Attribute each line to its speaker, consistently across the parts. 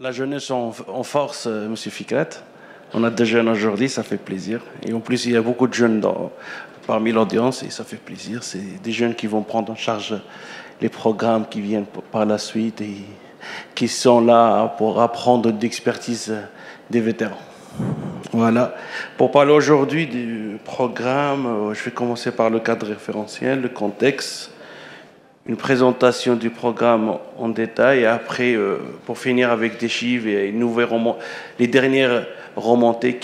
Speaker 1: La jeunesse en force, M. Fikret. On a des jeunes aujourd'hui, ça fait plaisir. Et en plus, il y a beaucoup de jeunes parmi l'audience et ça fait plaisir. C'est des jeunes qui vont prendre en charge les programmes qui viennent par la suite et qui sont là pour apprendre d'expertise des vétérans. Voilà. Pour parler aujourd'hui du programme, je vais commencer par le cadre référentiel, le contexte, une présentation du programme en détail et après, pour finir avec des chiffres et les dernières remontées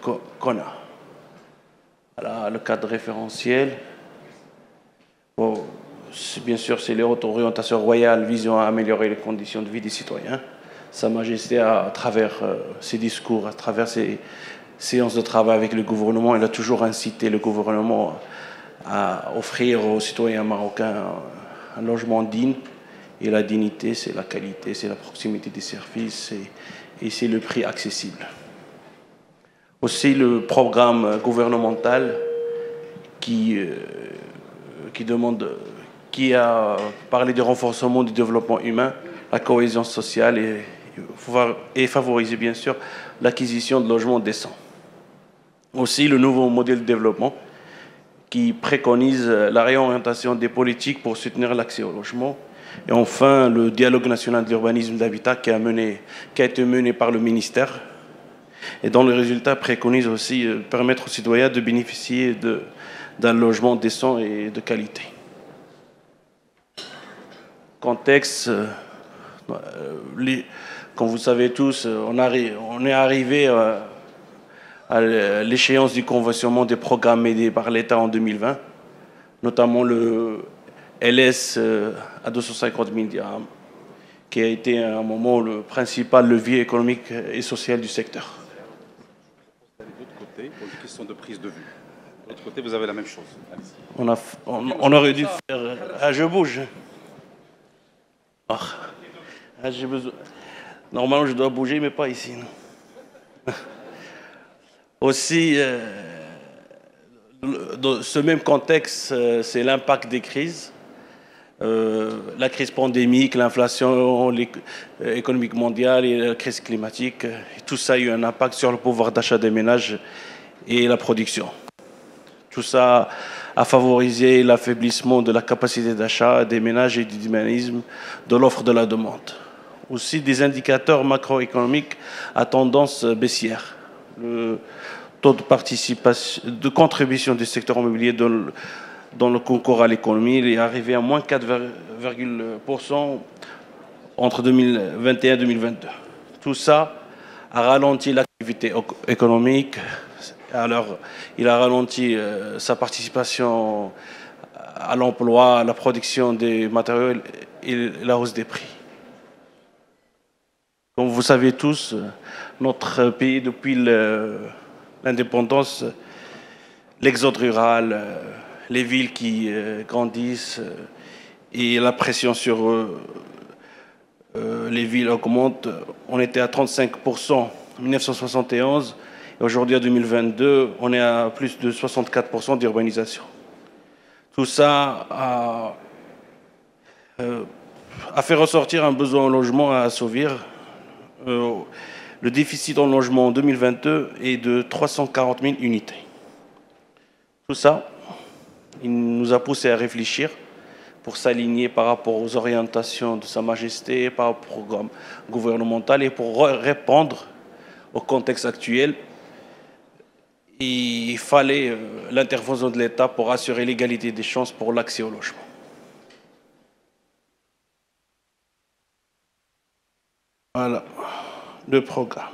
Speaker 1: qu'on a. Voilà, le cadre référentiel. Bon, bien sûr, c'est les orientations royales visant à améliorer les conditions de vie des citoyens. Sa Majesté, à travers ses discours, à travers ses séances de travail avec le gouvernement, elle a toujours incité le gouvernement à offrir aux citoyens marocains un logement digne. Et la dignité, c'est la qualité, c'est la proximité des services et c'est le prix accessible. Aussi le programme gouvernemental qui a parlé du renforcement du développement humain, la cohésion sociale et favoriser bien sûr l'acquisition de logements décents. Aussi le nouveau modèle de développement qui préconise la réorientation des politiques pour soutenir l'accès au logement. Et enfin, le dialogue national d'urbanisme d'habitat qui a été mené par le ministère et dont le résultat préconise aussi permettre aux citoyens de bénéficier d'un logement décent et de qualité. Contexte, comme vous savez tous, on est arrivé à l'échéance du conventionnement des programmes aidés par l'État en 2020, notamment le LS à 250 000 dirhams, qui a été à un moment le principal levier économique et social du secteur.
Speaker 2: De l'autre côté, pour une question de prise de vue. De l'autre côté, vous avez la même chose.
Speaker 1: On aurait dû faire... Ah, je bouge. Ah, j'ai besoin... Normalement, je dois bouger, mais pas ici. Non. Aussi, dans ce même contexte, c'est l'impact des crises. La crise pandémique, l'inflation économique mondiale et la crise climatique, tout ça a eu un impact sur le pouvoir d'achat des ménages et la production. Tout ça a favorisé l'affaiblissement de la capacité d'achat des ménages et du dynamisme de l'offre de la demande. Aussi des indicateurs macroéconomiques à tendance baissière. Le taux de contribution du secteur immobilier dans le concours à l'économie, il est arrivé à moins 4,% entre 2021 et 2022. Tout ça a ralenti l'activité économique. Alors, il a ralenti sa participation à l'emploi, à la production des matériaux et la hausse des prix. Comme vous savez tous, notre pays, depuis l'indépendance, l'exode rural, les villes qui grandissent et la pression sur les villes augmente. On était à 35% en 1971 et aujourd'hui, en 2022, on est à plus de 64% d'urbanisation. Tout ça a fait ressortir un besoin en logement à assouvir. Le déficit en logement en 2022 est de 340 000 unités. Tout ça, il nous a poussé à réfléchir pour s'aligner par rapport aux orientations de Sa Majesté, par rapport au programme gouvernemental et pour répondre au contexte actuel. Il fallait l'intervention de l'État pour assurer l'égalité des chances pour l'accès au logement. Voilà, le programme.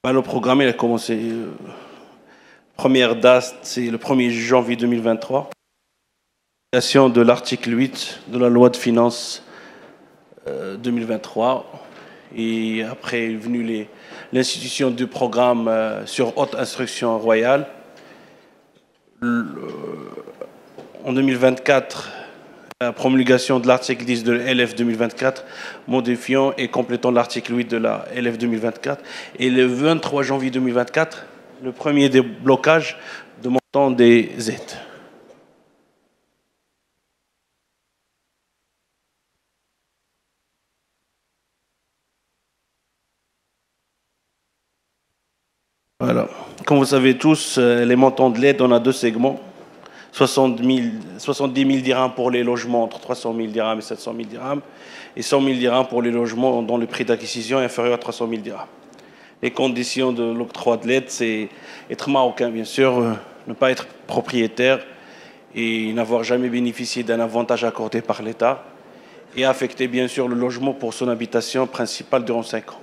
Speaker 1: Le programme, il a commencé... Première date, c'est le 1er janvier 2023. L'application de l'article 8 de la loi de finances 2023. Et après est venue l'institution du programme sur haute instruction royale. En 2024, la promulgation de l'article 10 de la LF 2024, modifiant et complétant l'article 8 de la LF 2024. Et le 23 janvier 2024, le premier déblocage de montant des aides. Voilà. Comme vous savez tous, les montants de l'aide, on a deux segments. 70 000 dirhams pour les logements entre 300 000 dirhams et 700 000 dirhams, et 100 000 dirhams pour les logements dont le prix d'acquisition est inférieur à 300 000 dirhams. Les conditions de l'octroi de l'aide, c'est être marocain, bien sûr, ne pas être propriétaire et n'avoir jamais bénéficié d'un avantage accordé par l'État, et affecter, bien sûr, le logement pour son habitation principale durant 5 ans.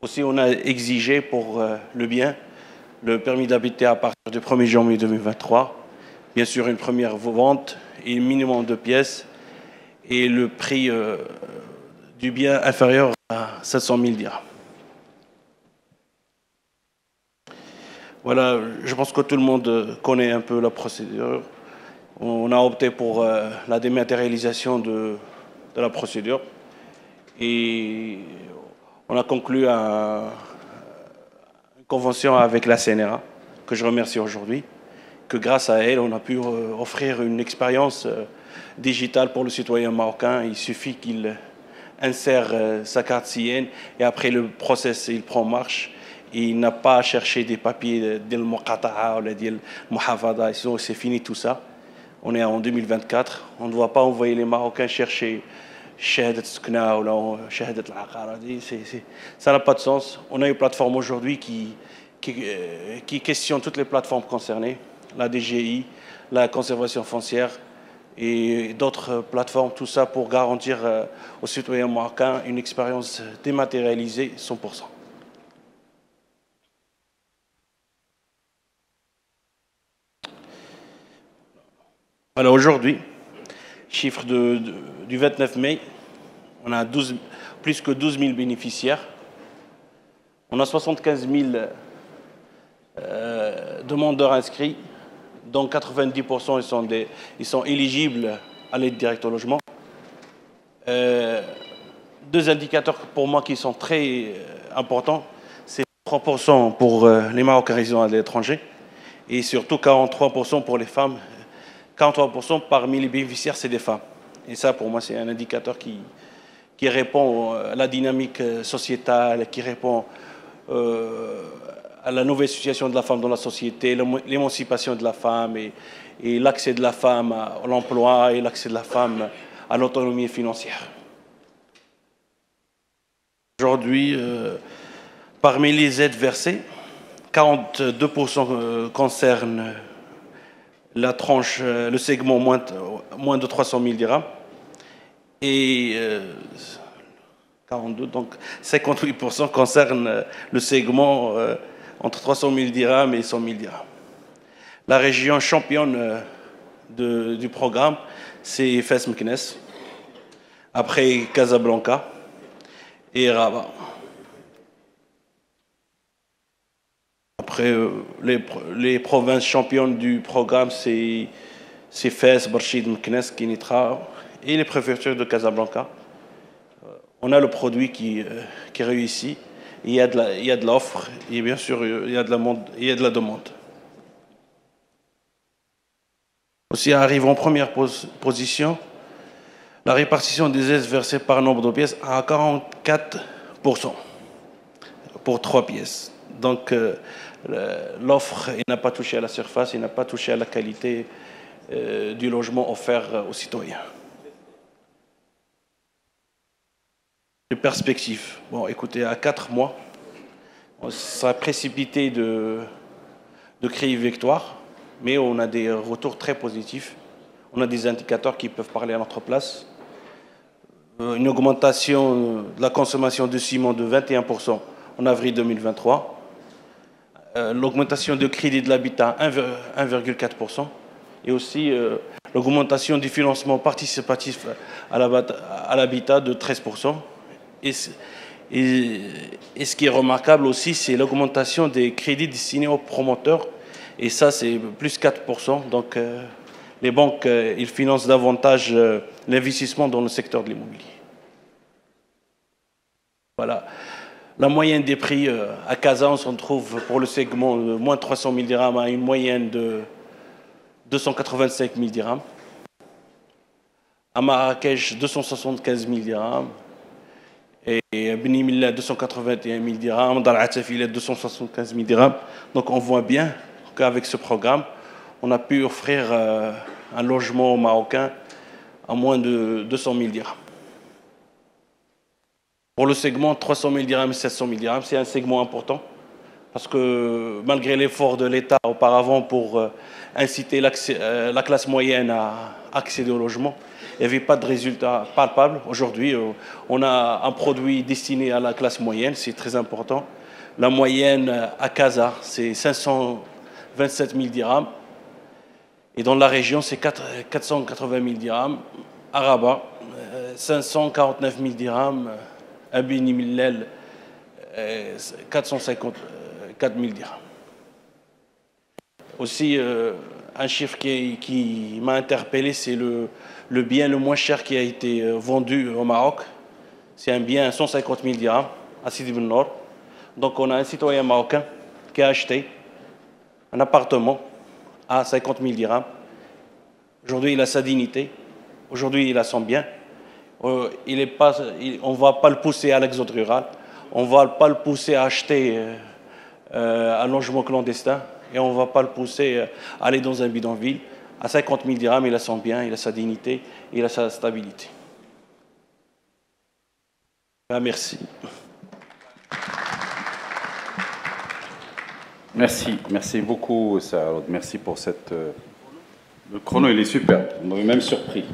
Speaker 1: Aussi, on a exigé pour le bien le permis d'habiter à partir du 1er janvier 2023, bien sûr une première vente et un minimum de pièces, et le prix du bien inférieur à 700 000 dirhams. Voilà, je pense que tout le monde connaît un peu la procédure. On a opté pour la dématérialisation de la procédure et on a conclu une convention avec la CNRA, que je remercie aujourd'hui, que grâce à elle, on a pu offrir une expérience digitale pour le citoyen marocain. Il suffit qu'il insère sa carte CIN et après le process, il prend marche. Il n'a pas à chercher des papiers de l'Muqata'a ou de l'Muhafada. C'est fini tout ça. On est en 2024. On ne doit pas envoyer les Marocains chercher Shahadat Skna ou Shahadat al-Aqaradi. Ça n'a pas de sens. On a une plateforme aujourd'hui qui questionne toutes les plateformes concernées, la DGI, la conservation foncière et d'autres plateformes, tout ça pour garantir aux citoyens marocains une expérience dématérialisée 100%. Alors aujourd'hui, chiffre du 29 mai, on a plus que 12 000 bénéficiaires. On a 75 000 demandeurs inscrits, dont 90% ils sont éligibles à l'aide directe au logement. Deux indicateurs pour moi qui sont très importants, c'est 3% pour les Marocains résidant à l'étranger et surtout 43% pour les femmes. 43% parmi les bénéficiaires, c'est des femmes. Et ça, pour moi, c'est un indicateur qui répond à la dynamique sociétale, qui répond à la nouvelle situation de la femme dans la société, l'émancipation de la femme et l'accès de la femme à l'emploi et l'accès de la femme à l'autonomie financière. Aujourd'hui, parmi les aides versées, 42% concernent la tranche, le segment moins de 300 000 dirhams et 42, donc 58% concernent le segment entre 300 000 dirhams et 100 000 dirhams. La région championne du programme, c'est Fès Meknès, après Casablanca et Rabat. Après, les provinces championnes du programme, c'est Fès, Barchid, Meknès, Kinitra et les préfectures de Casablanca. On a le produit qui réussit. Il y a de l'offre et bien sûr, il y a de la demande. Aussi arrive en première position la répartition des aides versées par nombre de pièces à 44% pour 3 pièces. Donc, l'offre n'a pas touché à la surface, il n'a pas touché à la qualité du logement offert aux citoyens. Les perspectives. Bon, écoutez, à 4 mois, on sera précipité de créer une victoire, mais on a des retours très positifs. On a des indicateurs qui peuvent parler à notre place. Une augmentation de la consommation de ciment de 21% en avril 2023. L'augmentation de crédit de l'habitat 1,4% et aussi l'augmentation du financement participatif à l'habitat de 13%. Et ce qui est remarquable aussi, c'est l'augmentation des crédits destinés aux promoteurs. Et ça, c'est plus 4%. Donc, les banques ils financent davantage l'investissement dans le secteur de l'immobilier. Voilà. La moyenne des prix à Casa, on se retrouve pour le segment de moins 300 000 dirhams à une moyenne de 285 000 dirhams. À Marrakech, 275 000 dirhams. Et à Beni Milla, 281 000 dirhams. Dans l'Atafila, 275 000 dirhams. Donc on voit bien qu'avec ce programme, on a pu offrir un logement marocain à moins de 200 000 dirhams. Pour le segment 300 000 dirhams et 700 000 dirhams, c'est un segment important parce que malgré l'effort de l'État auparavant pour inciter la classe moyenne à accéder au logement, il n'y avait pas de résultat palpable. Aujourd'hui, on a un produit destiné à la classe moyenne, c'est très important. La moyenne à Casa, c'est 527 000 dirhams. Et dans la région, c'est 480 000 dirhams. À Rabat, 549 000 dirhams. À Beni Mellel, 454 000 dirhams. Aussi, un chiffre qui m'a interpellé, c'est le bien le moins cher qui a été vendu au Maroc. C'est un bien à 150 000 dirhams à Sidi Ben Nord. Donc on a un citoyen marocain qui a acheté un appartement à 50 000 dirhams. Aujourd'hui, il a sa dignité. Aujourd'hui, il a son bien. On ne va pas le pousser à l'exode rural. On ne va pas le pousser à acheter un logement clandestin. Et on ne va pas le pousser à aller dans un bidonville. À 50 000 dirhams, il a son bien, il a sa dignité, il a sa stabilité. Merci.
Speaker 2: Merci beaucoup, Saad. Merci pour cette... Le chrono, il est super. On m'avait même surpris.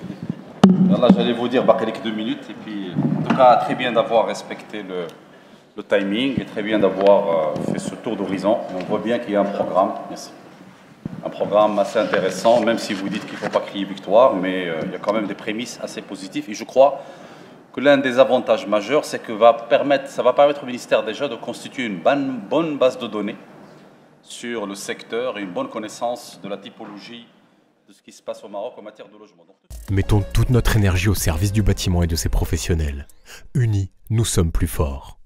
Speaker 2: Là, j'allais vous dire, quelques 2 minutes. Et puis, en tout cas, très bien d'avoir respecté le timing et très bien d'avoir fait ce tour d'horizon. On voit bien qu'il y a un programme. Merci. Un programme assez intéressant, même si vous dites qu'il ne faut pas crier victoire, mais il y a quand même des prémices assez positives. Et je crois que l'un des avantages majeurs, c'est que ça va permettre au ministère déjà de constituer une bonne base de données sur le secteur et une bonne connaissance de la typologie de ce qui se passe au Maroc en matière de logement.
Speaker 3: Mettons toute notre énergie au service du bâtiment et de ses professionnels. Unis, nous sommes plus forts.